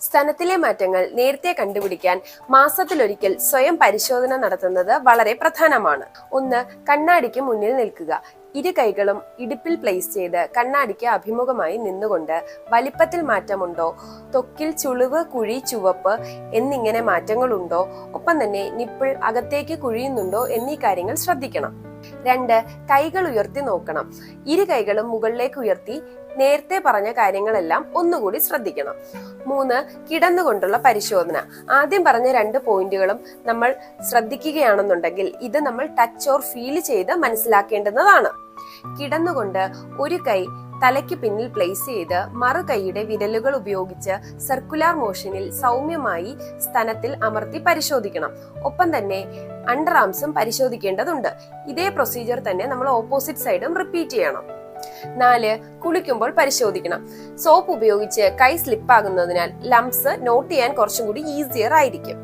സ്തനത്തിലെ മാറ്റങ്ങൾ നേരത്തെ കണ്ടുപിടിക്കാൻ മാസത്തിലൊരിക്കൽ സ്വയം പരിശോധന നടത്തുന്നത് വളരെ പ്രധാനമാണ്. 1. കണ്ണാടിക്ക് മുന്നിൽ നിൽക്കുക. ഇരു കൈകളും ഇടുപ്പിൽ പ്ലേസ് ചെയ്ത് കണ്ണാടിക്ക് അഭിമുഖമായി നിന്നുകൊണ്ട് വലിപ്പത്തിൽ മാറ്റമുണ്ടോ, ത്വക്കിൽ ചുളിവ്, കുഴി, ചുവപ്പ് എന്നിങ്ങനെ മാറ്റങ്ങളുണ്ടോ, ഒപ്പം തന്നെ നിപ്പിൾ അകത്തേക്ക് കുഴിയുന്നുണ്ടോ എന്നീ കാര്യങ്ങൾ ശ്രദ്ധിക്കണം. 2. കൈകൾ ഉയർത്തി നോക്കണം. ഇരു കൈകളും മുകളിലേക്ക് ഉയർത്തി നേരത്തെ പറഞ്ഞ കാര്യങ്ങളെല്ലാം ഒന്നുകൂടി ശ്രദ്ധിക്കണം. 3. കിടന്നുകൊണ്ടുള്ള പരിശോധന. ആദ്യം പറഞ്ഞ 2 പോയിന്റുകളും നമ്മൾ ശ്രദ്ധിക്കുകയാണെന്നുണ്ടെങ്കിൽ ഇത് നമ്മൾ ടച്ച് ഓർ ഫീൽ ചെയ്ത് മനസ്സിലാക്കേണ്ടുന്നതാണ്. കിടന്നുകൊണ്ട് ഒരു കൈ തലയ്ക്ക് പിന്നിൽ പ്ലേസ് ചെയ്ത് മറു കൈയുടെ വിരലുകൾ ഉപയോഗിച്ച് സർക്കുലർ മോഷനിൽ സൗമ്യമായി സ്തനത്തിൽ അമർത്തി പരിശോധിക്കണം. ഒപ്പം തന്നെ അണ്ടർ ആംസും പരിശോധിക്കേണ്ടതുണ്ട്. ഇതേ പ്രൊസീജിയർ തന്നെ നമ്മൾ ഓപ്പോസിറ്റ് സൈഡും റിപ്പീറ്റ് ചെയ്യണം. 4. കുളിക്കുമ്പോൾ പരിശോധിക്കണം. സോപ്പ് ഉപയോഗിച്ച് കൈ സ്ലിപ്പാകുന്നതിനാൽ ലംസ് നോട്ട് ചെയ്യാൻ കുറച്ചും കൂടി ഈസിയർ ആയിരിക്കും.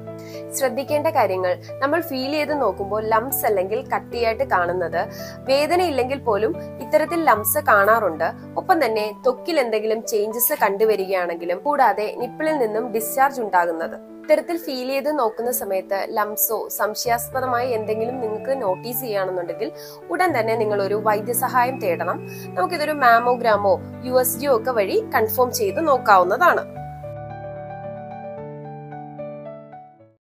ശ്രദ്ധിക്കേണ്ട കാര്യങ്ങൾ: നമ്മൾ ഫീൽ ചെയ്ത് നോക്കുമ്പോൾ ലംസ് അല്ലെങ്കിൽ കട്ടിയായിട്ട് കാണുന്നത്, വേദന ഇല്ലെങ്കിൽ പോലും ഇത്തരത്തിൽ ലംസ് കാണാറുണ്ട്. ഒപ്പം തന്നെ ത്വക്കിൽ എന്തെങ്കിലും ചേഞ്ചസ് കണ്ടുവരികയാണെങ്കിലും, കൂടാതെ നിപ്പിളിൽ നിന്നും ഡിസ്ചാർജ് ഉണ്ടാകുന്നത്. ഇത്തരത്തിൽ ഫീൽ ചെയ്ത് നോക്കുന്ന സമയത്ത് ലംസോ സംശയാസ്പദമായി എന്തെങ്കിലും നിങ്ങൾക്ക് നോട്ടീസ് ചെയ്യുകയാണെന്നുണ്ടെങ്കിൽ ഉടൻ തന്നെ നിങ്ങൾ ഒരു വൈദ്യസഹായം തേടണം. നമുക്കിതൊരു മാമോഗ്രാമോ USG ഒക്കെ വഴി കൺഫേം ചെയ്ത് നോക്കാവുന്നതാണ്.